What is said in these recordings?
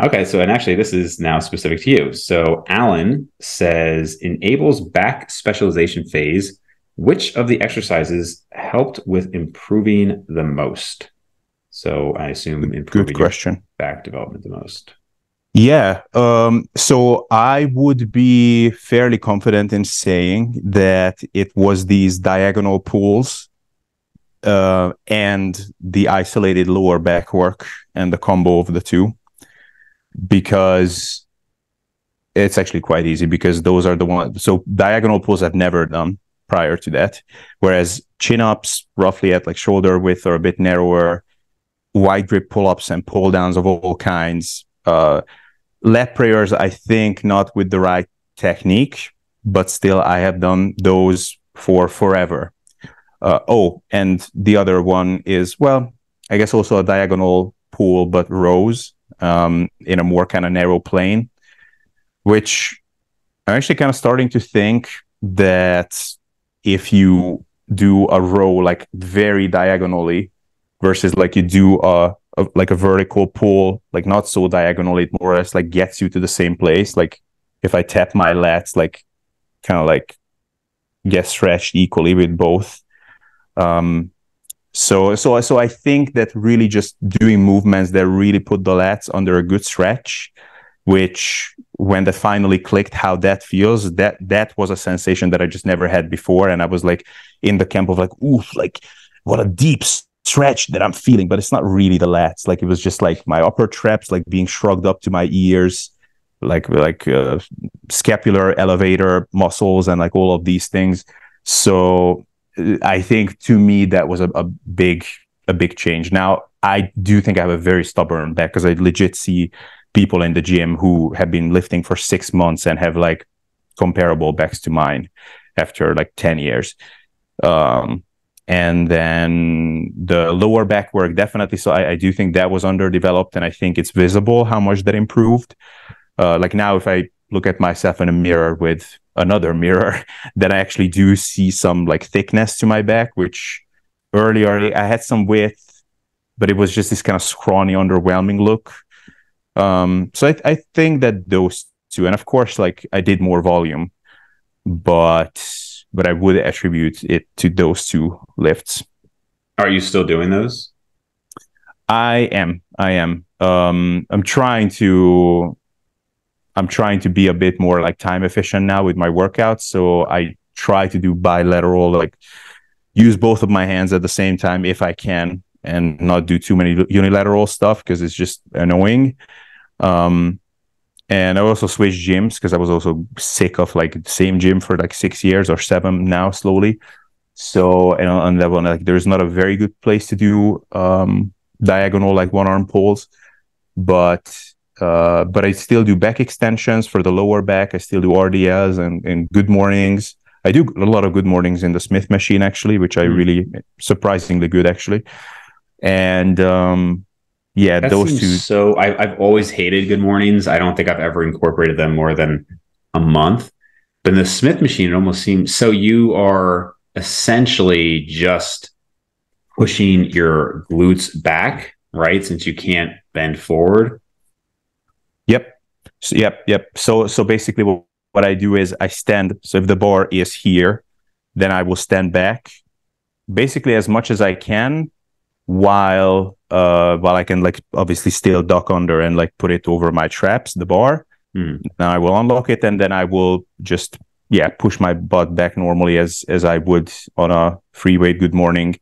Okay, so and actually, this is now specific to you. So Alan says enables back specialization phase. Which of the exercises helped with improving the most? So I assume Good improving your question. back development the most. Yeah. So I would be fairly confident in saying that it was these diagonal pulls and the isolated lower back work and the combo of the two, because it's actually quite easy because those are the ones. So diagonal pulls I've never done prior to that, whereas chin ups roughly at like shoulder width or a bit narrower, wide grip pull ups and pull downs of all kinds. Lat prayers, I think, not with the right technique, but still I have done those for forever. And the other one is, well, I guess also a diagonal pull, but rows in a more kind of narrow plane, which I'm actually kind of starting to think that if you do a row like very diagonally versus like you do like a vertical pull, like not so diagonally, it more or less like gets you to the same place. Like if I tap my lats, like kind of like get stretched equally with both. So I think that really just doing movements that really put the lats under a good stretch, which when that finally clicked how that feels, that was a sensation that I just never had before. And I was like in the camp of like, oof, like what a deep stretch that I'm feeling, but it's not really the lats. Like it was just like my upper traps like being shrugged up to my ears, like scapular elevator muscles and like all of these things. So I think to me that was a big change. Now I do think I have a very stubborn back because I legit see people in the gym who have been lifting for 6 months and have like comparable backs to mine after like 10 years. And then the lower back work, definitely. So I do think that was underdeveloped, and I think it's visible how much that improved. Like now, if I look at myself in a mirror with another mirror, then I actually do see some like thickness to my back, which earlier I had some width, but it was just this kind of scrawny, underwhelming look. So I think that those two, and of course, like I did more volume, but I would attribute it to those two lifts. Are you still doing those? I am. I'm trying to be a bit more like time efficient now with my workouts. So I try to do bilateral, like use both of my hands at the same time if I can, and not do too many unilateral stuff because it's just annoying. And I also switched gyms because I was also sick of like the same gym for like 6 years or 7 now slowly. So and on that one, like there's not a very good place to do diagonal like one arm pulls, but I still do back extensions for the lower back. I still do RDLs and good mornings. I do a lot of good mornings in the Smith machine actually, which I really surprisingly good actually. And yeah, That those seems two. so. I've always hated good mornings. I don't think I've ever incorporated them more than a month. But in the Smith machine, it almost seems so. You are essentially just pushing your glutes back, right? Since you can't bend forward. Yep. Yep. So basically what I do is I stand. So if the bar is here, then I will stand back basically as much as I can while I can like obviously still duck under and like put it over my traps, the bar. Now I will unlock it and then I will just push my butt back normally as I would on a free weight good morning.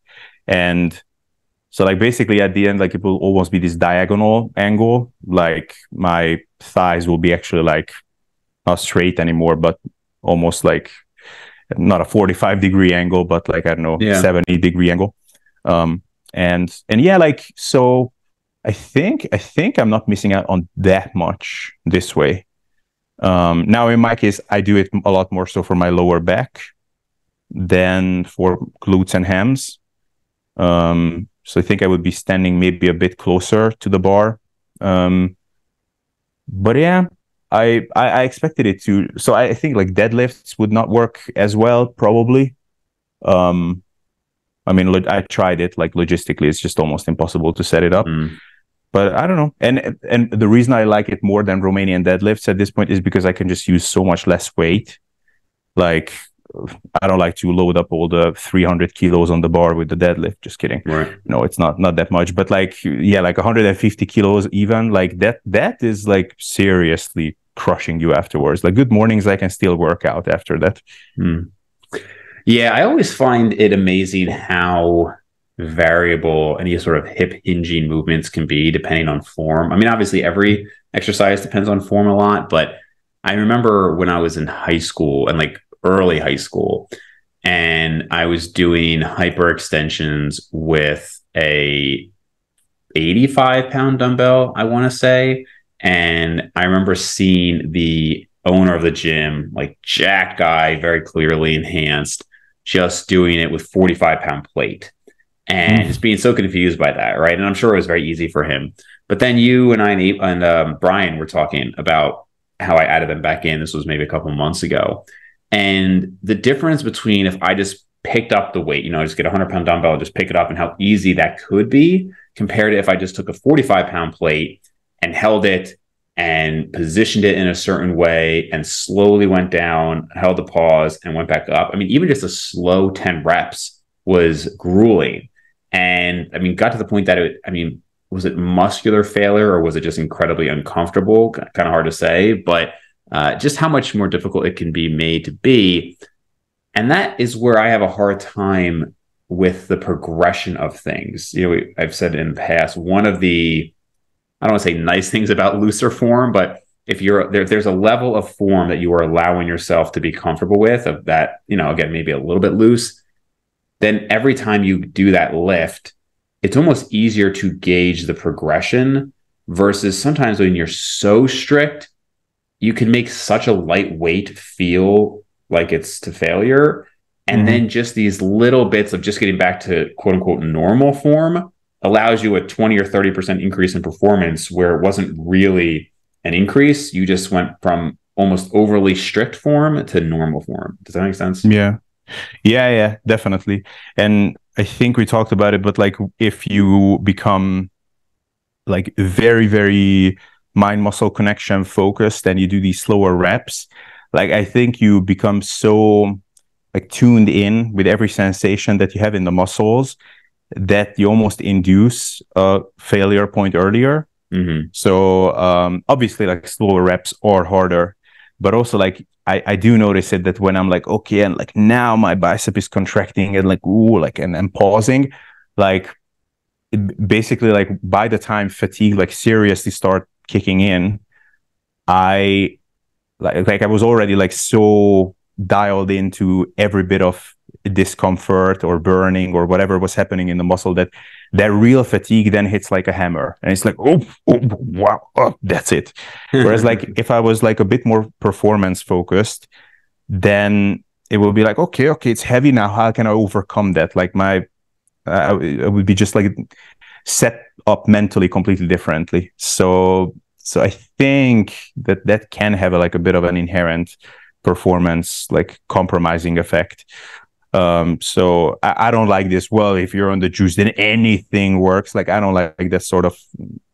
And so like basically at the end, like it will almost be this diagonal angle. Like my thighs will be actually like not straight anymore, but almost like not a 45-degree angle, but like, I don't know, 70-degree angle. And yeah, like, so I think I'm not missing out on that much this way. Now in my case, I do it a lot more so for my lower back than for glutes and hams. So I think I would be standing maybe a bit closer to the bar. But yeah, I expected it to. So I think like deadlifts would not work as well, probably. I mean, I tried it, like logistically, it's just almost impossible to set it up. But I don't know. And the reason I like it more than Romanian deadlifts at this point is because I can just use so much less weight. Like, I don't like to load up all the 300 kilos on the bar with the deadlift. Just kidding. Right. No, it's not that much. But like, yeah, like 150 kilos even, like that is like seriously crushing you afterwards. Like good mornings, I can still work out after that. Yeah, I always find it amazing how variable any sort of hip hinging movements can be depending on form. I mean, obviously, every exercise depends on form a lot, but I remember when I was in high school and like early high school, and I was doing hyperextensions with a 85-pound dumbbell, I want to say. And I remember seeing the owner of the gym, like jack guy, very clearly enhanced, just doing it with 45-pound plate and just being so confused by that. Right. And I'm sure it was very easy for him. But then you and I and Brian were talking about how I added them back in. This was maybe a couple months ago. And the difference between if I just picked up the weight, just get a 100-pound dumbbell and just pick it up, and how easy that could be compared to if I just took a 45-pound plate and held it and positioned it in a certain way and slowly went down, held the pause and went back up. I mean, even just a slow 10 reps was grueling. And I mean, got to the point that was it muscular failure or was it just incredibly uncomfortable? Kind of hard to say, but just how much more difficult it can be made to be. And that is where I have a hard time with the progression of things. I've said in the past, one of the, I don't want to say nice things about looser form, but if there's a level of form that you are allowing yourself to be comfortable with, of that, again, maybe a little bit loose, then every time you do that lift, it's almost easier to gauge the progression versus sometimes when you're so strict, you can make such a lightweight feel like it's to failure. And then just these little bits of just getting back to quote unquote normal form allows you a 20 or 30% increase in performance where it wasn't really an increase. You just went from almost overly strict form to normal form. Does that make sense? Yeah, definitely. And I think we talked about it, but like if you become like very, very mind muscle connection focused and you do these slower reps, like I think you become so like tuned in with every sensation that you have in the muscles that you almost induce a failure point earlier. So obviously like slower reps are harder, but also like I do notice it that when I'm like, okay, and like now my bicep is contracting and like, ooh, like, and I'm pausing, like basically like by the time fatigue like seriously start kicking in, I like I was already like so dialed into every bit of discomfort or burning or whatever was happening in the muscle that real fatigue then hits like a hammer and it's like oh wow, that's it. Whereas like if I was like a bit more performance focused, then it will be like okay, it's heavy now, how can I overcome that? Like my I would be just like set up mentally completely differently. So I think that can have like a bit of an inherent performance like compromising effect. So I don't like this. Well, if you're on the juice, then anything works. Like I don't like that sort of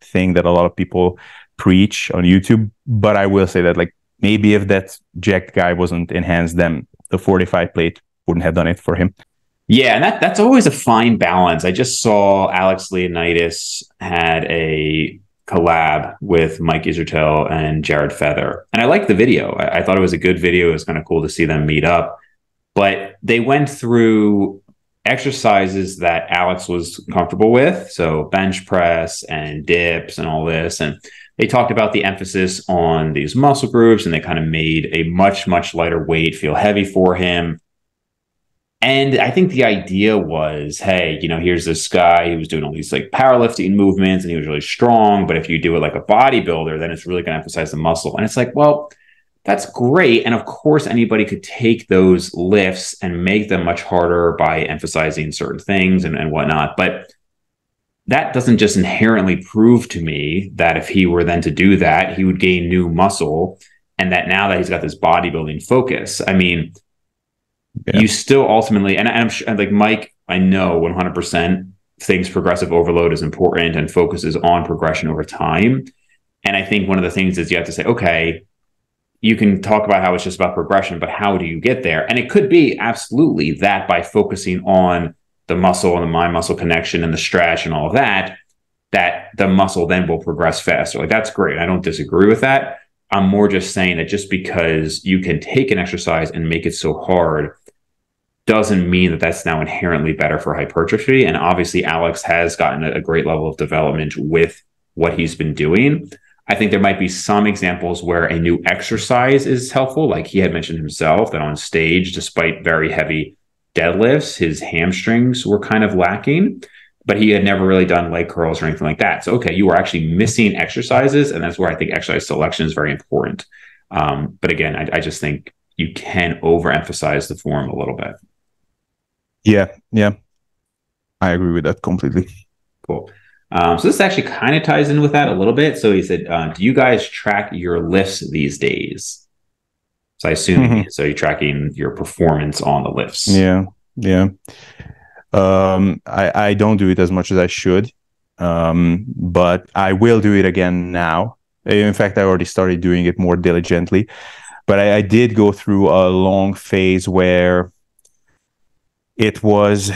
thing that a lot of people preach on YouTube. But I will say that like maybe if that jacked guy wasn't enhanced, then the 45 plate wouldn't have done it for him. Yeah, and that's always a fine balance. I just saw Alex Leonidas had a collab with Mike Isertel and Jared Feather. And I liked the video. I thought it was a good video. It was kind of cool to see them meet up. But they went through exercises that Alex was comfortable with. So bench press and dips and all this. And they talked about the emphasis on these muscle groups, and they kind of made a much, much lighter weight feel heavy for him. And I think the idea was, hey, here's this guy who was doing all these like powerlifting movements and he was really strong. But if you do it like a bodybuilder, then it's really going to emphasize the muscle. And it's like, well, that's great. And of course, anybody could take those lifts and make them much harder by emphasizing certain things and whatnot. But that doesn't just inherently prove to me that if he were then to do that, he would gain new muscle. And that now that he's got this bodybuilding focus, I mean, you still ultimately, and I'm sure, like Mike, I know 100% thinks progressive overload is important and focuses on progression over time. And I think one of the things is you have to say, okay, you can talk about how it's just about progression, but how do you get there? And it could be absolutely that by focusing on the muscle and the mind muscle connection and the stretch and all of that, that the muscle then will progress faster. Like, that's great. I don't disagree with that. I'm more just saying that just because you can take an exercise and make it so hard doesn't mean that that's now inherently better for hypertrophy. And obviously, Alex has gotten a great level of development with what he's been doing. I think there might be some examples where a new exercise is helpful. Like he had mentioned himself that on stage, despite very heavy deadlifts, his hamstrings were kind of lacking, but he had never really done leg curls or anything like that. So, okay, you were actually missing exercises. And that's where I think exercise selection is very important. But again, I just think you can overemphasize the form a little bit. Yeah. I agree with that completely. Cool. So this actually kind of ties in with that a little bit. So he said, do you guys track your lifts these days? So I assume, so you're tracking your performance on the lifts. Yeah. I don't do it as much as I should, but I will do it again now. In fact, I already started doing it more diligently, but I did go through a long phase where it was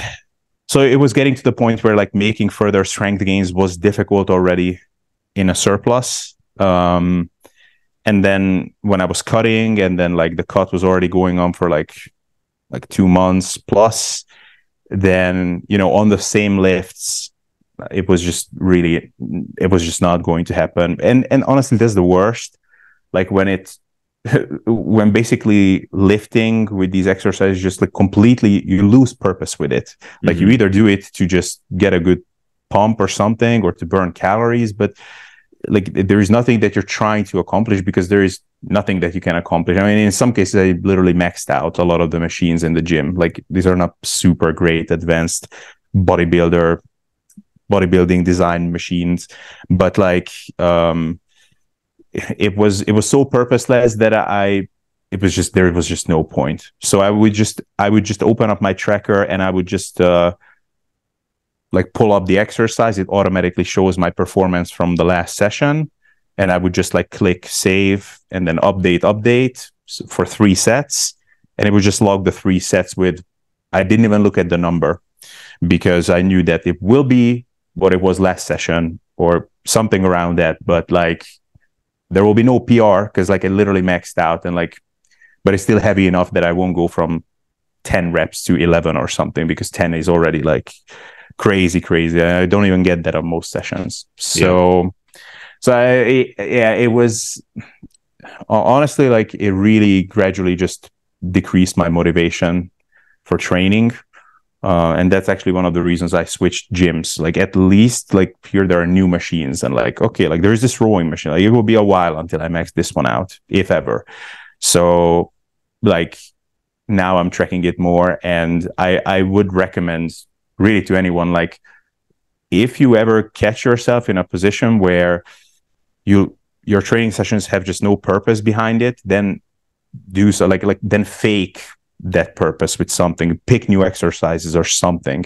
getting to the point where like making further strength gains was difficult already in a surplus. And then when I was cutting, and then like the cut was already going on for like 2 months plus, then, on the same lifts, it was just not going to happen. And honestly, that's the worst. Like when basically lifting with these exercises, just like completely, you lose purpose with it. Like you either do it to just get a good pump or something, or to burn calories, but like there is nothing that you're trying to accomplish, because there is nothing that you can accomplish. I mean, in some cases, I literally maxed out a lot of the machines in the gym. Like these are not super great advanced bodybuilding design machines, but like it was so purposeless that there was just no point. So I would just open up my tracker, and I would just like pull up the exercise. It automatically shows my performance from the last session, and I would just like click save and then update for 3 sets, and it would just log the 3 sets with. I didn't even look at the number, because I knew that it will be what it was last session or something around that, but like there will be no PR, because like I literally maxed out, and like, but it's still heavy enough that I won't go from 10 reps to 11 or something, because 10 is already like crazy. I don't even get that on most sessions. It was honestly like it really gradually just decreased my motivation for training. And that's actually one of the reasons I switched gyms. Like at least like here there are new machines, and like, okay, like there's this rowing machine. Like it will be a while until I max this one out, if ever. So like now I'm tracking it more, and I would recommend really to anyone, like if you ever catch yourself in a position where your training sessions have just no purpose behind it, then do so, then fake that purpose with something, pick new exercises or something.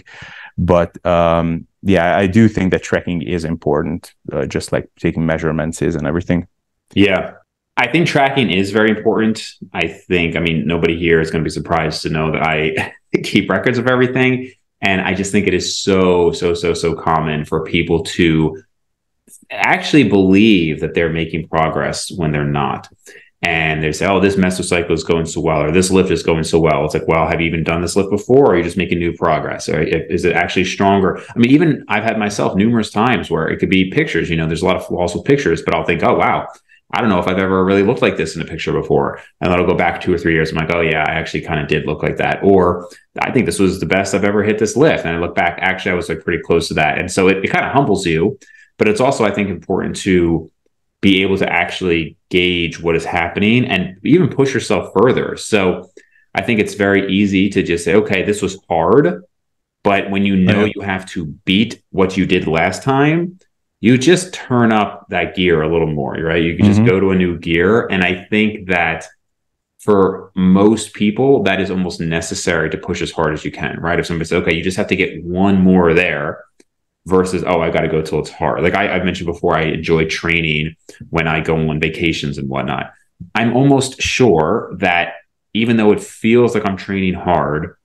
But I do think that tracking is important, just like taking measurements is and everything. Yeah, I think tracking is very important. I mean, nobody here is going to be surprised to know that I keep records of everything. And I just think it is so common for people to actually believe that they're making progress when they're not. And they say, oh, this mesocycle is going so well, or this lift is going so well. It's like, well, have you even done this lift before? Or are you just making new progress? Or is it actually stronger? I mean, even I've had myself numerous times where it could be pictures, there's a lot of flaws with pictures, but I'll think, oh, wow, I don't know if I've ever really looked like this in a picture before. And then I'll go back 2 or 3 years. I'm like, oh yeah, I actually kind of did look like that. Or I think this was the best I've ever hit this lift. And I look back, actually, I was like pretty close to that. And so it kind of humbles you, but it's also, I think, important to be able to actually gauge what is happening and even push yourself further. So I think it's very easy to just say, okay, this was hard, but when you have to beat what you did last time, you just turn up that gear a little more, right? You can just go to a new gear. And I think that for most people, that is almost necessary to push as hard as you can, right? If somebody says, okay, you just have to get one more there, versus, oh, I got to go till it's hard. Like I've mentioned before, I enjoy training when I go on vacations and whatnot. I'm almost sure that even though it feels like I'm training hard,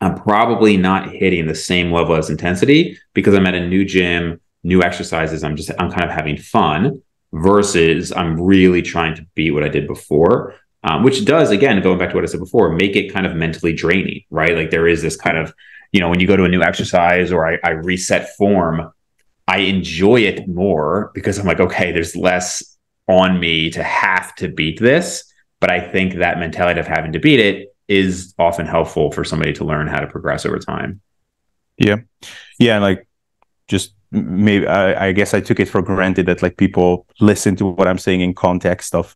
I'm probably not hitting the same level of intensity because I'm at a new gym, new exercises. I'm kind of having fun versus I'm really trying to beat what I did before, which does, again, going back to what I said before, make it kind of mentally draining, right? Like there is this kind of, when you go to a new exercise or I reset form, I enjoy it more because I'm like, okay, there's less on me to have to beat this. But I think that mentality of having to beat it is often helpful for somebody to learn how to progress over time. Yeah. Yeah. And like, just maybe, I guess I took it for granted that like people listen to what I'm saying in context of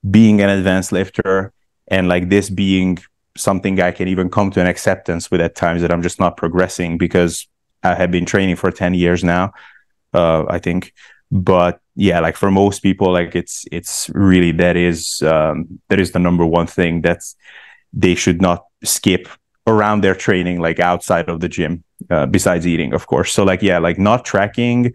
being an advanced lifter and like this being something I can even come to an acceptance with at times, that I'm just not progressing because I have been training for 10 years now, I think. But yeah, like for most people, like it's really, that is the number one thing that's they should not skip around their training, like outside of the gym, besides eating, of course. So like, yeah, like not tracking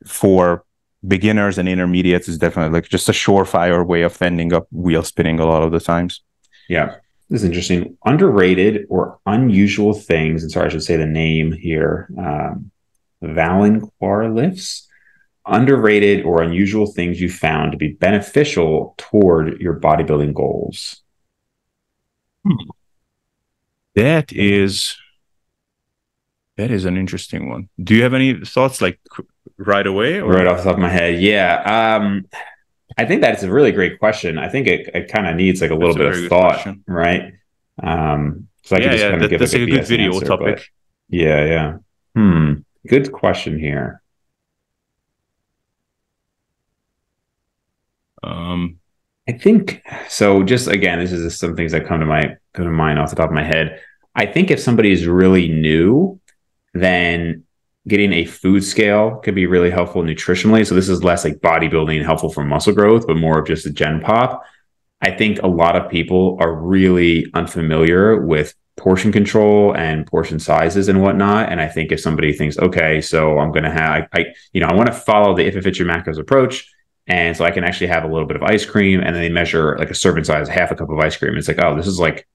for beginners and intermediates is definitely like just a surefire way of ending up wheel spinning a lot of the times. Yeah, this is interesting. Underrated or unusual things, and sorry, I should say the name here. Valenquar lifts. Underrated or unusual things you found to be beneficial toward your bodybuilding goals. That is an interesting one. Do you have any thoughts like right away? Or? Right off the top of my head, yeah. I think that's a really great question. I think it kind of needs like a little bit of thought, question. Right? So I could just kind of give that's like a good video answer, topic. Yeah. Good question here. I think so. Just again, this is just some things that come to mind off the top of my head. I think if somebody is really new, then getting a food scale could be really helpful nutritionally. So this is less like bodybuilding helpful for muscle growth, but more of just a gen pop. I think a lot of people are really unfamiliar with portion control and portion sizes and whatnot. And I think if somebody thinks, okay, so I'm going to have, I want to follow the if it fits your macros approach. And so I can actually have a little bit of ice cream, and then they measure like a serving size, half a cup of ice cream. It's like, oh, this is like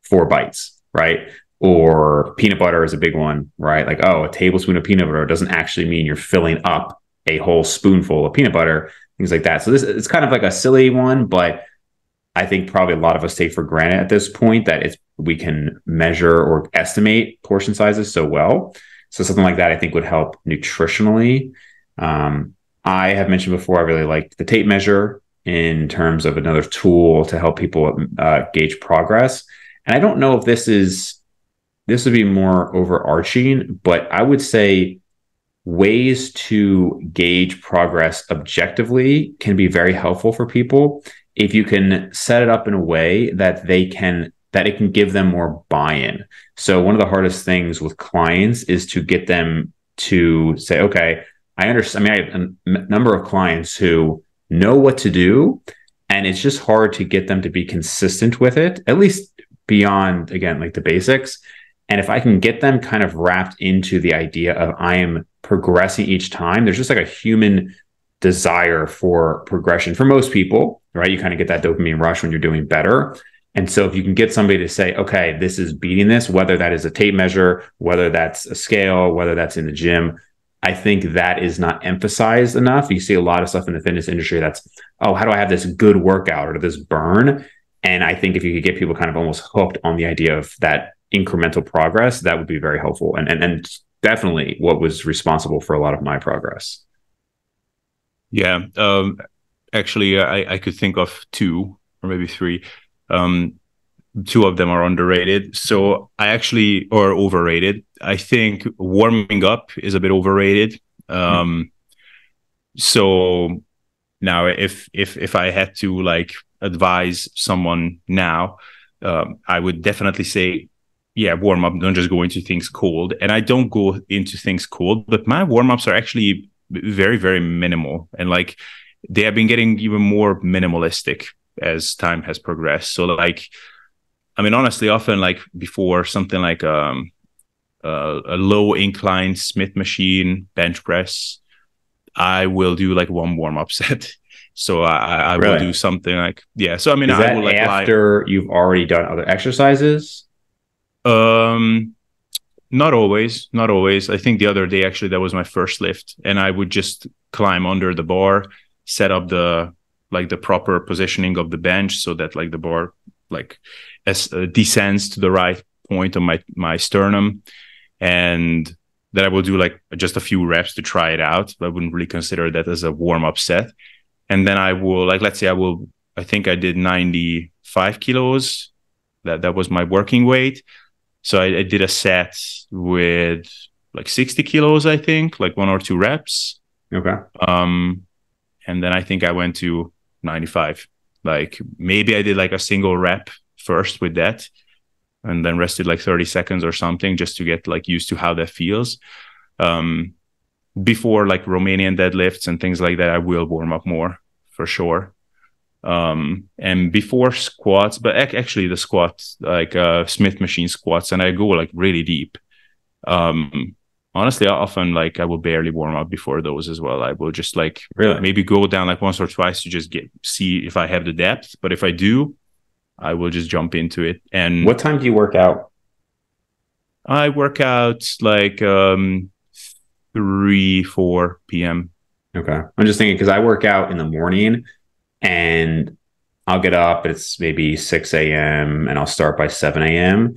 4 bites, right? Or peanut butter is a big one, right? Like, oh, a tablespoon of peanut butter doesn't actually mean you're filling up a whole spoonful of peanut butter, things like that. So this it's kind of like a silly one, but I think probably a lot of us take for granted at this point that we can measure or estimate portion sizes so well. So something like that I think would help nutritionally. I have mentioned before, I really like the tape measure in terms of another tool to help people gauge progress. And I don't know if this would be more overarching, but I would say ways to gauge progress objectively can be very helpful for people if you can set it up in a way that it can give them more buy-in. So one of the hardest things with clients is to get them to say, okay, I understand. I mean, I have a number of clients who know what to do, and it's just hard to get them to be consistent with it, at least beyond, again, like the basics. And if I can get them kind of wrapped into the idea of I am progressing each time, there's just like a human desire for progression for most people, right? You kind of get that dopamine rush when you're doing better. And so if you can get somebody to say, okay, this is beating this, whether that is a tape measure, whether that's a scale, whether that's in the gym, I think that is not emphasized enough. You see a lot of stuff in the fitness industry that's, oh, how do I have this good workout or this burn? And I think if you could get people kind of almost hooked on the idea of that incremental progress, that would be very helpful. And definitely what was responsible for a lot of my progress. Yeah. Actually, I could think of 2 or maybe 3. 2 of them are underrated. So or overrated. I think warming up is a bit overrated. So now if I had to like advise someone now, I would definitely say, yeah, warm up. Don't just go into things cold. And I don't go into things cold, but my warm-ups are actually very, very minimal. And like they have been getting even more minimalistic as time has progressed. So like, I mean, honestly, often like before something like a low incline Smith machine bench press, I will do like one warm up set. So I will do Really? something like, yeah. So I mean, Is I that will like lie. after you've already done other exercises? Um, Not always, not always. I think the other day actually that was my first lift, and I would just climb under the bar, set up the proper positioning of the bench so that like the bar like descends to the right point of my sternum, and that I will do like just a few reps to try it out. I wouldn't really consider that as a warm up set. And then I will like, let's say I think I did 95 kilos. That was my working weight. So I did a set with like 60 kilos, I think, like 1 or 2 reps. Okay. And then I think I went to 95. Like maybe I did like a single rep first with that, and then rested like 30 seconds or something just to get like used to how that feels. Before like Romanian deadlifts and things like that, I will warm up more for sure. And before squats, but actually the squats, like Smith machine squats, and I go like really deep. Honestly, often like I will barely warm up before those as well. I will just like Really? maybe go down like once or twice to just see if I have the depth. But if I do, I will just jump into it. And What time do you work out? I work out like 3-4 p.m. Okay. I'm just thinking because I work out in the morning and I'll get up, it's maybe 6 a.m. and I'll start by 7 a.m.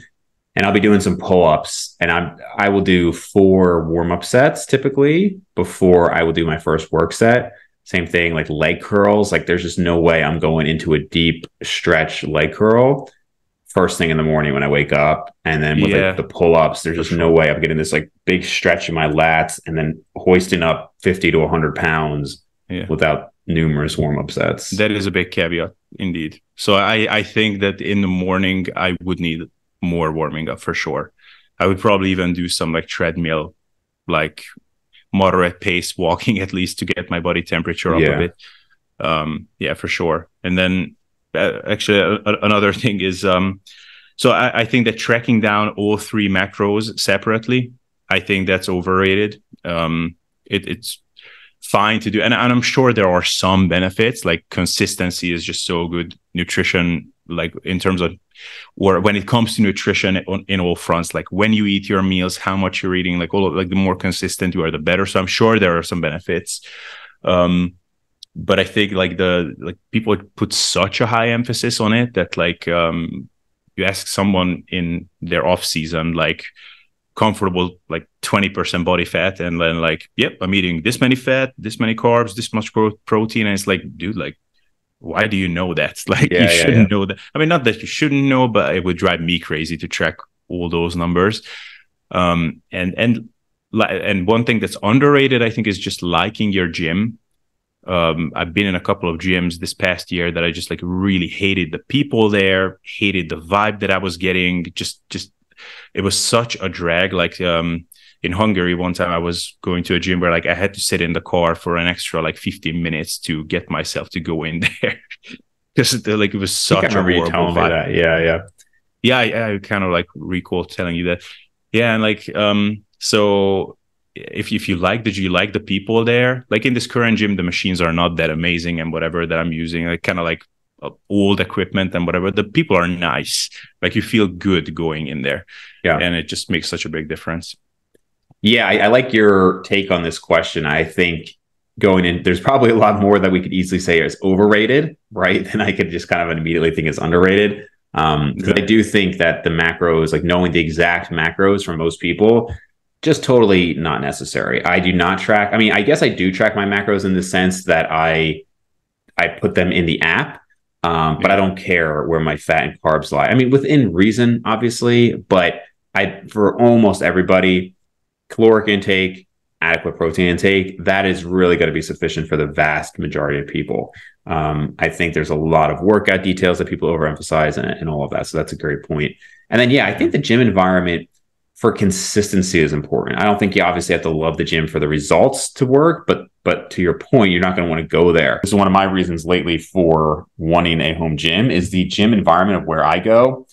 and I'll be doing some pull-ups and I will do 4 warm-up sets typically before I will do my first work set. Same thing, like leg curls. Like there's just no way I'm going into a deep stretch leg curl first thing in the morning when I wake up. And then with like the pull-ups, there's just no way I'm getting this like big stretch in my lats and then hoisting up 50 to 100 pounds without numerous warm-up sets. That is a big caveat indeed. So I think that in the morning I would need more warming up for sure. I would probably even do some like treadmill, like moderate pace walking at least to get my body temperature up a bit. For sure. And then actually another thing is so I think that tracking down all 3 macros separately, I think that's overrated. It's fine to do, and I'm sure there are some benefits, like consistency is just so good. Nutrition, like in terms of, or when it comes to nutrition in all fronts, like when you eat your meals, how much you're eating, like all of, like the more consistent you are, the better. So I'm sure there are some benefits. But I think like people put such a high emphasis on it that like you ask someone in their off season, like comfortable, like 20% body fat, and then like, yep, I'm eating this many fat, this many carbs, this much protein. And it's like, dude, like, why do you know that? Like you shouldn't know that. I mean, not that you shouldn't know, but it would drive me crazy to track all those numbers. And one thing that's underrated, I think, is just liking your gym. I've been in a couple of gyms this past year that I just like really hated the people there, hated the vibe that I was getting. Just it was such a drag. Like in Hungary, one time I was going to a gym where like I had to sit in the car for an extra like 15 minutes to get myself to go in there because like it was such a horrible vibe. I kind of like recall telling you that. And like so if you like the people there, like in this current gym, the machines are not that amazing and whatever that I'm using, like kind of like old equipment and whatever, the people are nice, like you feel good going in there, and it just makes such a big difference. I like your take on this question. I think going in, there's probably a lot more that we could easily say is overrated, right? Than I could just kind of immediately think is underrated. Because I do think that the macros, like knowing the exact macros for most people, just totally not necessary. I do not track. I mean, I guess I do track my macros in the sense that I put them in the app, but I don't care where my fat and carbs lie. I mean, within reason, obviously, but for almost everybody, caloric intake, adequate protein intake, that is really going to be sufficient for the vast majority of people. I think there's a lot of workout details that people overemphasize and all of that. So that's a great point. And then, I think the gym environment for consistency is important. I don't think you obviously have to love the gym for the results to work, but to your point, you're not going to want to go there. This is one of my reasons lately for wanting a home gym is the gym environment of where I go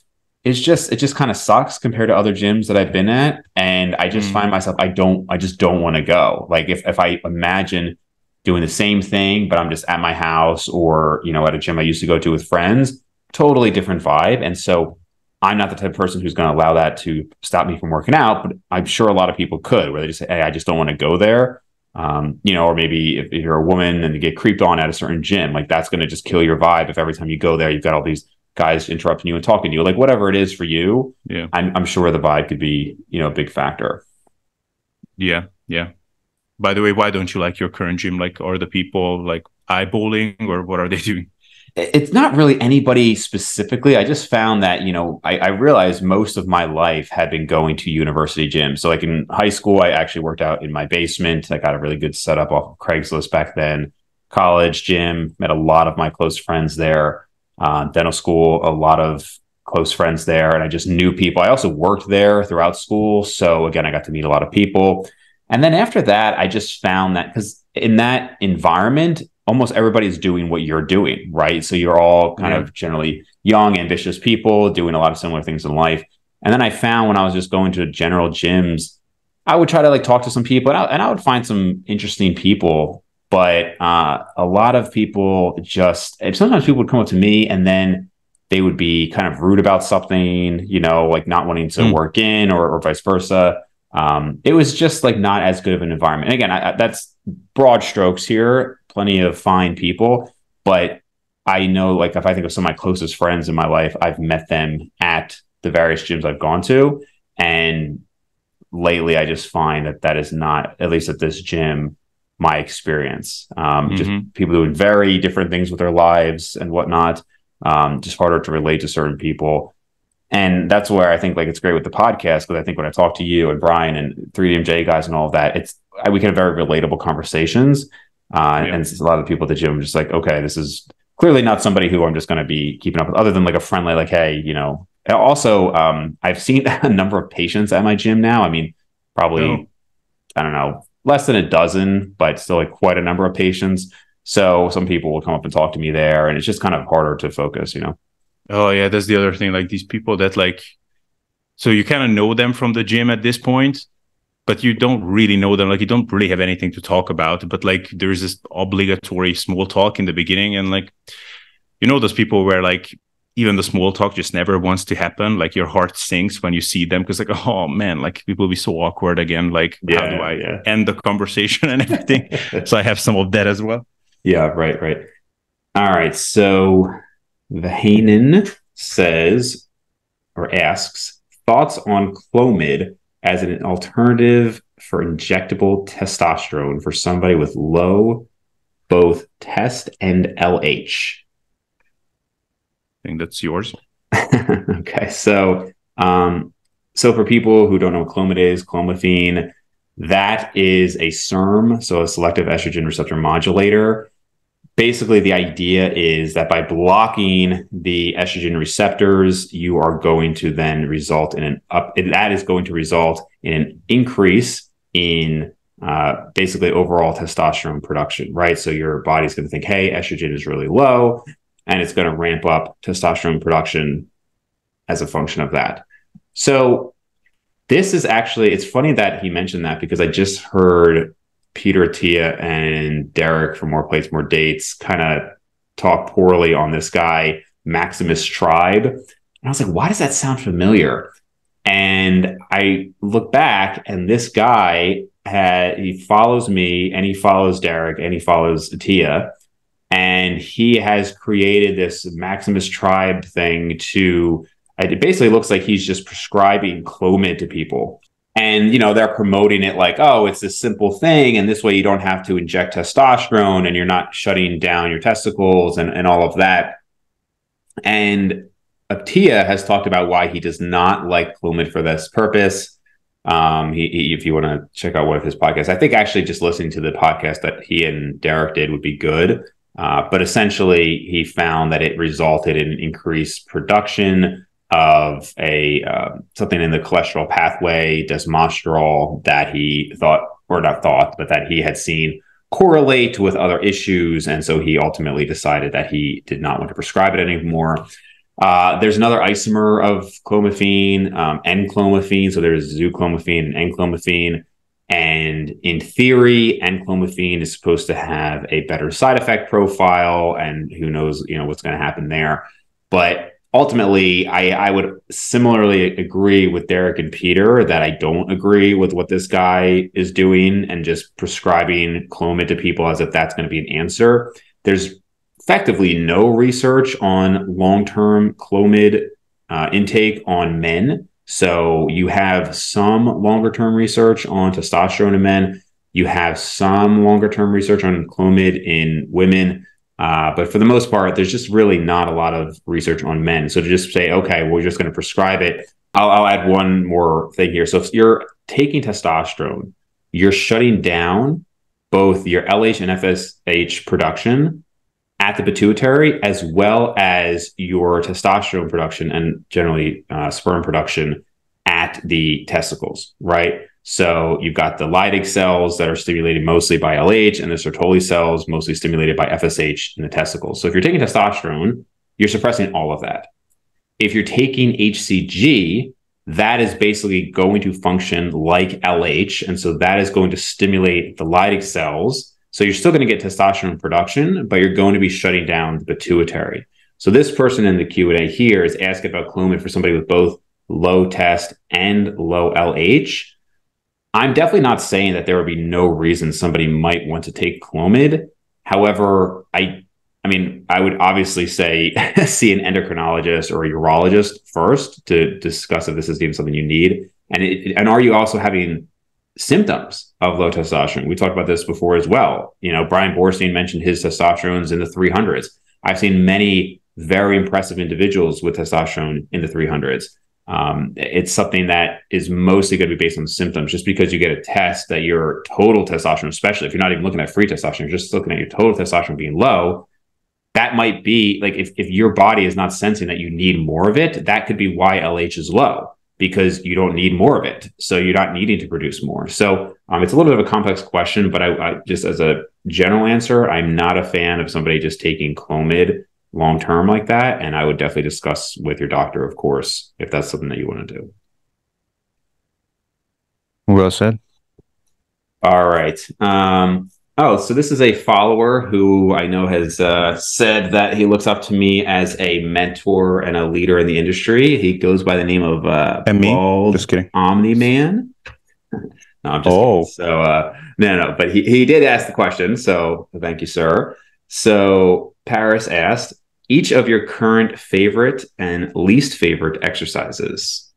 it just kind of sucks compared to other gyms that I've been at. And I just find myself, I just don't want to go. Like if I imagine doing the same thing, but I'm just at my house or, you know, at a gym I used to go to with friends, totally different vibe. And so I'm not the type of person who's going to allow that to stop me from working out, but I'm sure a lot of people could, where they just say, hey, I just don't want to go there. You know, or maybe if you're a woman and you get creeped on at a certain gym, like that's going to just kill your vibe. If every time you go there, you've got all these guys interrupting you and talking to you, like whatever it is for you, Yeah. I'm sure the vibe could be, you know, a big factor. Yeah. Yeah. By the way, why don't you like your current gym? Like, are the people like eyeballing or what are they doing? It's not really anybody specifically. I just found that, you know, I realized most of my life had been going to university gyms. So like in high school, I actually worked out in my basement. I got a really good setup off of Craigslist back then. College gym, met a lot of my close friends there. Dental school, a lot of close friends there. And I just knew people. I also worked there throughout school. So again, I got to meet a lot of people. And then after that, I just found that because in that environment, almost everybody's doing what you're doing, right? So you're all kind of generally young, ambitious people doing a lot of similar things in life. And then I found when I was just going to general gyms, I would try to like talk to some people and I would find some interesting people. But a lot of people just, sometimes people would come up to me and then they would be kind of rude about something, you know, like not wanting to work in or vice versa. It was just like not as good of an environment. And again, that's broad strokes here, plenty of fine people, but I know like if I think of some of my closest friends in my life, I've met them at the various gyms I've gone to. And lately I just find that that is not, at least at this gym, my experience. Just people doing very different things with their lives and whatnot. Just harder to relate to certain people. And that's where I think like it's great with the podcast, because I think when I talk to you and Brian and 3DMJ guys and all of that, we can have very relatable conversations. And a lot of the people at the gym are just like, okay, this is clearly not somebody who I'm just going to be keeping up with, other than like a friendly, like, hey, you know. Also, I've seen a number of patients at my gym now. I mean, probably, I don't know, less than a dozen, but still like quite a number of patients. So some people will come up and talk to me there, and it's just kind of harder to focus, you know. Oh yeah, that's the other thing. Like these people that like, so you kind of know them from the gym at this point, but you don't really know them. Like you don't really have anything to talk about. But like there's this obligatory small talk in the beginning, and like, you know, those people where like even the small talk just never wants to happen. Like your heart sinks when you see them because like, oh man, like people will be so awkward again. Like how do I end the conversation and everything? So I have some of that as well. Yeah, right. All right, so Vahanen says or asks thoughts on Clomid as an alternative for injectable testosterone for somebody with low both test and LH. I think that's yours. Okay, so for people who don't know what Clomid is, clomiphene, that is a SERM, so a selective estrogen receptor modulator. Basically, the idea is that by blocking the estrogen receptors, you are going to then result in that is going to result in an increase in basically overall testosterone production, right? So your body's going to think, hey, estrogen is really low, and it's going to ramp up testosterone production as a function of that. So this is actually, it's funny that he mentioned that, because I just heard Peter Attia and Derek from More Plates, More Dates kind of talk poorly on this guy, Maximus Tribe. And I was like, why does that sound familiar? And I look back, and this guy he follows me, and he follows Derek, and he follows Attia. And he has created this Maximus Tribe thing it basically looks like he's just prescribing Clomid to people. And, you know, they're promoting it like, oh, it's this simple thing. And this way you don't have to inject testosterone and you're not shutting down your testicles and all of that. And Attia has talked about why he does not like Clomid for this purpose. If you want to check out one of his podcasts, I think actually just listening to the podcast that he and Derek did would be good. But essentially, he found that it resulted in increased production of something in the cholesterol pathway, desmosterol, that he that he had seen correlate with other issues. And so he ultimately decided that he did not want to prescribe it anymore. There's another isomer of clomiphene, N-clomiphene. So there's zuclomiphene and N-clomiphene. And in theory, N-clomiphene is supposed to have a better side effect profile, and who knows, what's going to happen there. But ultimately, I would similarly agree with Derek and Peter that I don't agree with what this guy is doing and just prescribing Clomid to people as if that's going to be an answer. There's effectively no research on long-term Clomid intake on men. So you have some longer-term research on testosterone in men. You have some longer-term research on Clomid in women. But for the most part, there's just really not a lot of research on men. So to just say, okay, we're just going to prescribe it. I'll add one more thing here. So if you're taking testosterone, you're shutting down both your LH and FSH production at the pituitary, as well as your testosterone production and generally sperm production at the testicles, right? So you've got the Leydig cells that are stimulated mostly by LH and the Sertoli cells mostly stimulated by FSH in the testicles. So if you're taking testosterone, you're suppressing all of that. If you're taking HCG, that is basically going to function like LH. And so that is going to stimulate the Leydig cells. So you're still going to get testosterone production, but you're going to be shutting down the pituitary. So this person in the Q&A here is asking about Clomid for somebody with both low test and low LH. I'm definitely not saying that there would be no reason somebody might want to take Clomid. However, I would obviously say see an endocrinologist or a urologist first to discuss if this is even something you need. And are you also having symptoms of low testosterone? We talked about this before as well. Brian Borstein mentioned his testosterone's in the 300s. I've seen many very impressive individuals with testosterone in the 300s. It's something that is mostly going to be based on symptoms. Just because you get a test that your total testosterone, especially if you're not even looking at free testosterone, you're just looking at your total testosterone being low, that might be like if your body is not sensing that you need more of it, that could be why LH is low, because you don't need more of it. So you're not needing to produce more. So it's a little bit of a complex question, but I just as a general answer, I'm not a fan of somebody just taking Clomid long-term like that. And I would definitely discuss with your doctor, of course, if that's something that you want to do. Well said. All right. So this is a follower who I know has said that he looks up to me as a mentor and a leader in the industry. He goes by the name of Bald just kidding. Omni-Man. No, I'm just kidding. So no, but he did ask the question. So thank you, sir. So Paris asked, each of your current favorite and least favorite exercises.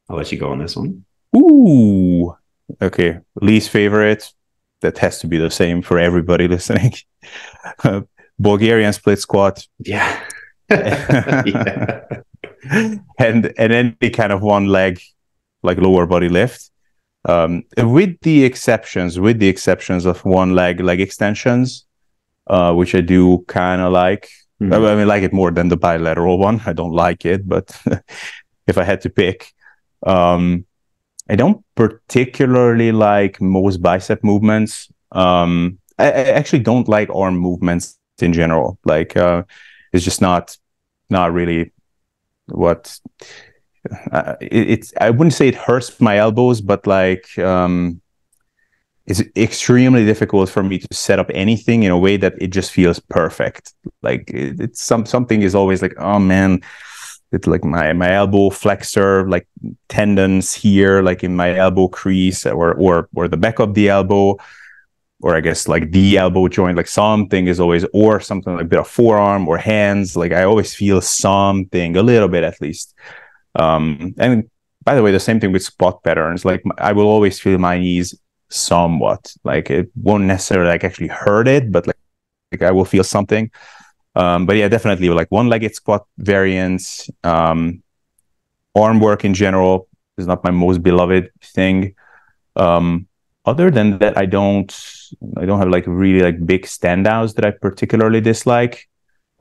I'll let you go on this one. Ooh. Okay. Least favorite. That has to be the same for everybody listening. Bulgarian split squat. Yeah. Yeah. and any kind of one leg, like lower body lift. With the exceptions of one leg extensions, which I do kind of like. Mm-hmm. I mean, like it more than the bilateral one. I don't like it, but if I had to pick, I don't particularly like most bicep movements. I actually don't like arm movements in general. It's just not really what it's. I wouldn't say it hurts my elbows, but it's extremely difficult for me to set up anything in a way that it just feels perfect. It's something is always like, oh man, it's like my elbow flexor, like tendons here, like in my elbow crease or the back of the elbow, or I guess like the elbow joint, like something is always, or something like a bit of forearm or hands. Like I always feel something a little bit at least. And by the way, the same thing with squat patterns. Like I will always feel my knees somewhat. Like it won't necessarily actually hurt it, but like I will feel something. But yeah, definitely like one-legged squat variants. Arm work in general is not my most beloved thing. Other than that, I don't have like really like big standouts that I particularly dislike.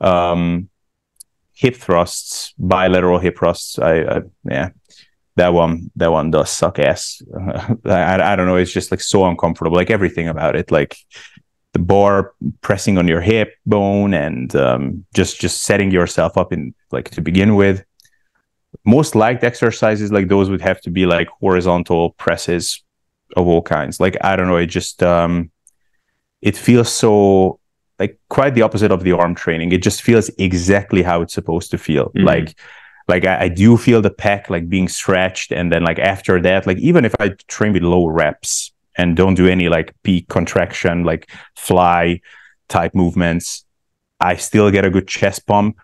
Hip thrusts, bilateral hip thrusts. Yeah, that one does suck ass. I don't know. It's just like so uncomfortable. Like everything about it, like the bar pressing on your hip bone and just setting yourself up in like to begin with. Most liked exercises like those would have to be like horizontal presses of all kinds. Like, I don't know, it just it feels so like quite the opposite of the arm training. It just feels exactly how it's supposed to feel. Like I do feel the pec like being stretched, and then like after that, like even if I train with low reps and don't do any like peak contraction, like fly type movements, I still get a good chest pump.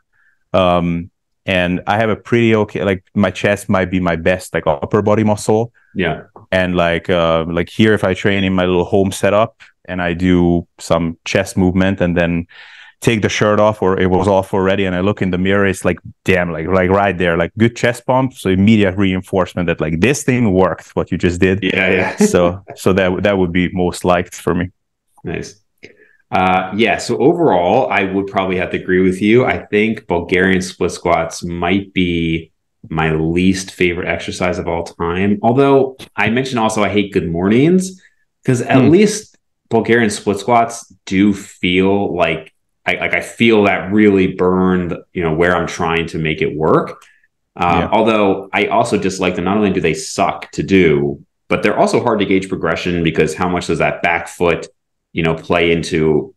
And I have a pretty okay, like my chest might be my best like upper body muscle. Yeah. And like here, if I train in my little home setup and I do some chest movement and then take the shirt off, or it was off already, and I look in the mirror, it's like, damn, like right there, like good chest pump. So immediate reinforcement that like this thing worked, what you just did. Yeah. so that would be most liked for me. Nice. Yeah, so overall, I would probably have to agree with you. I think Bulgarian split squats might be my least favorite exercise of all time. Although I mentioned also I hate good mornings, because at least Bulgarian split squats do feel like I feel that really burned, where I'm trying to make it work. Although I also dislike them. Not only do they suck to do, but they're also hard to gauge progression, because how much does that back foot play into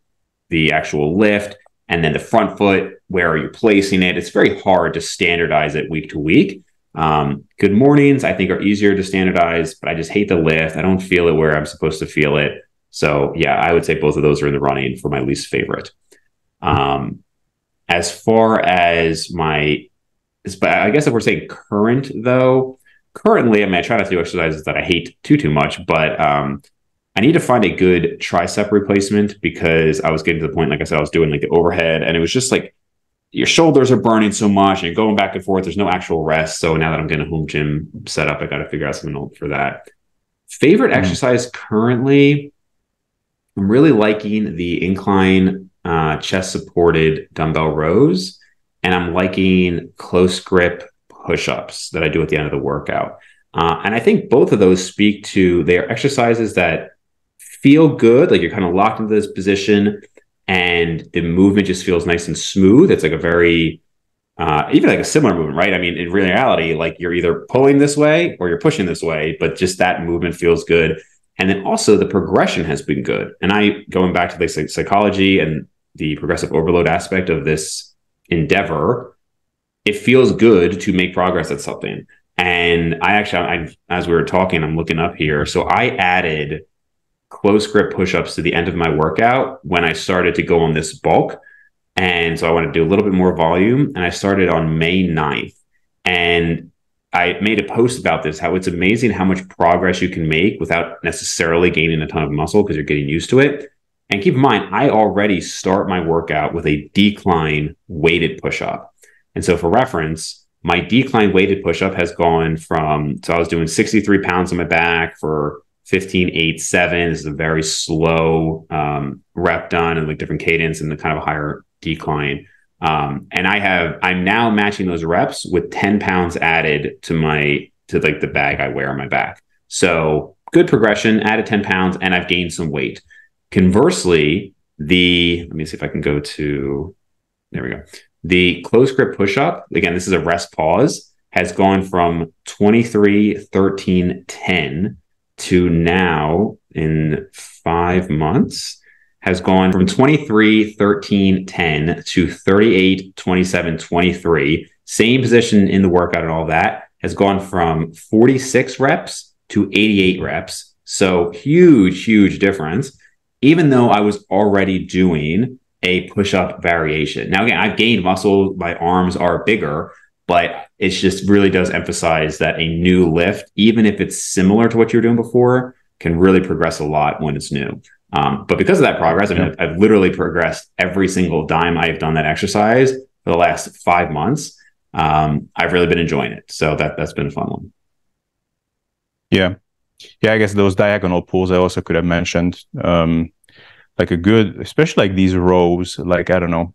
the actual lift, and then the front foot, where are you placing it? It's very hard to standardize it week to week. Good mornings, I think, are easier to standardize, but I just hate the lift. I don't feel it where I'm supposed to feel it. So yeah, I would say both of those are in the running for my least favorite. As far as but I guess if we're saying currently, I mean, I try not to do exercises that I hate too much, but I need to find a good tricep replacement, because I was getting to the point, like I said, I was doing like the overhead, and it was just like your shoulders are burning so much and you're going back and forth. There's no actual rest. So now that I'm getting a home gym set up, I got to figure out something for that. Favorite exercise currently, I'm really liking the incline chest supported dumbbell rows, and I'm liking close grip push-ups that I do at the end of the workout. And I think both of those speak to, they are exercises that feel good, like you're kind of locked into this position and the movement just feels nice and smooth. It's like a very, even like a similar movement, right? I mean, in reality, like you're either pulling this way or you're pushing this way, but just that movement feels good. And then also the progression has been good. And going back to the psychology and the progressive overload aspect of this endeavor, it feels good to make progress at something. And as we were talking, I'm looking up here. So I added close grip push-ups to the end of my workout when I started to go on this bulk. And so I wanted to do a little bit more volume. And I started on May 9th. And I made a post about this, how it's amazing how much progress you can make without necessarily gaining a ton of muscle, because you're getting used to it. And keep in mind, I already start my workout with a decline weighted push-up. And so for reference, my decline weighted push-up has gone from, so I was doing 63 pounds on my back for 15, 8, 7. This is a very slow rep done, and like different cadence and the kind of a higher decline. And I'm now matching those reps with 10 pounds added to like the bag I wear on my back. So good progression, added 10 pounds, and I've gained some weight. Conversely, let me see if I can go to, there we go. The close grip push-up, again, this is a rest pause, has gone from 23, 13, 10 to now in 5 months, has gone from 23, 13, 10 to 38, 27, 23. Same position in the workout and all that, has gone from 46 reps to 88 reps. So huge difference, even though I was already doing a push-up variation. Now, again, I've gained muscle. My arms are bigger, but it just really does emphasize that a new lift, even if it's similar to what you were doing before, can really progress a lot when it's new. But because of that progress, I mean, I've literally progressed every single time I've done that exercise for the last 5 months. I've really been enjoying it. So that's been a fun one. Yeah. I guess those diagonal pulls I also could have mentioned. Like a good, especially like these rows, like, I don't know.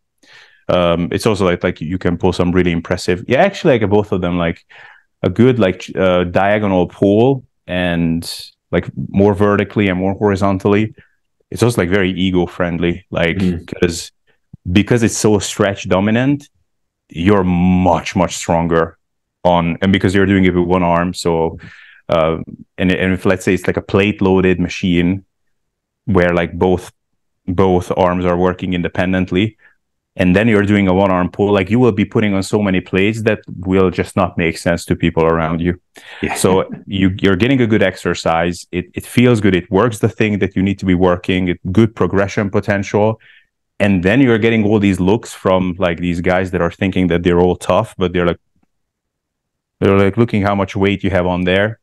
It's also like you can pull some really impressive. Yeah, actually, like both of them, like a good like diagonal pull and like more vertically and more horizontally. It's also like very ego friendly, like because it's so stretch dominant. you're much, much stronger and because you're doing it with one arm. So, and if let's say it's like a plate loaded machine where like both arms are working independently, and then you're doing a one arm pull, like you will be putting on so many plates that will just not make sense to people around you. Yeah. So you're getting a good exercise. It feels good. It works the thing that you need to be working, good progression potential. And then you're getting all these looks from like these guys that are thinking that they're all tough, but they're like looking how much weight you have on there.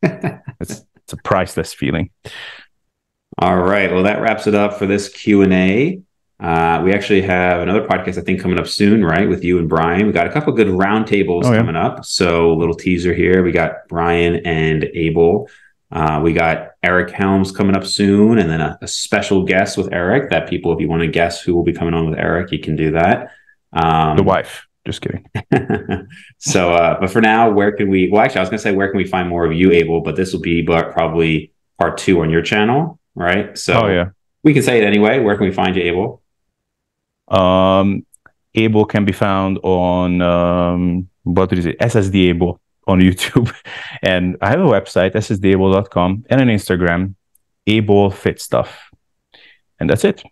It's a priceless feeling. All right. Well, that wraps it up for this Q&A. We actually have another podcast, I think, coming up soon, right? With you and Brian. We got a couple of good roundtables coming up. So a little teaser here. We got Brian and Abel. We got Eric Helms coming up soon, and then a special guest with Eric that people, if you want to guess who will be coming on with Eric, you can do that. The wife. Just kidding. So, but for now, where can we, well, actually, I was going to say, where can we find more of you, Abel? But this will be probably part 2 on your channel, right? So we can say it anyway. Where can we find you, Abel? Abel can be found on what is it? SSD Abel on YouTube, and I have a website, ssdable.com, and an Instagram, Abel Fit Stuff, and that's it.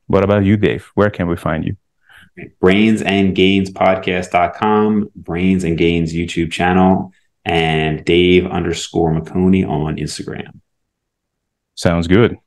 What about you, Dave? Where can we find you? BrainsandGainsPodcast.com, Brains and Gains YouTube channel, and Dave _ Maconi on Instagram. Sounds good.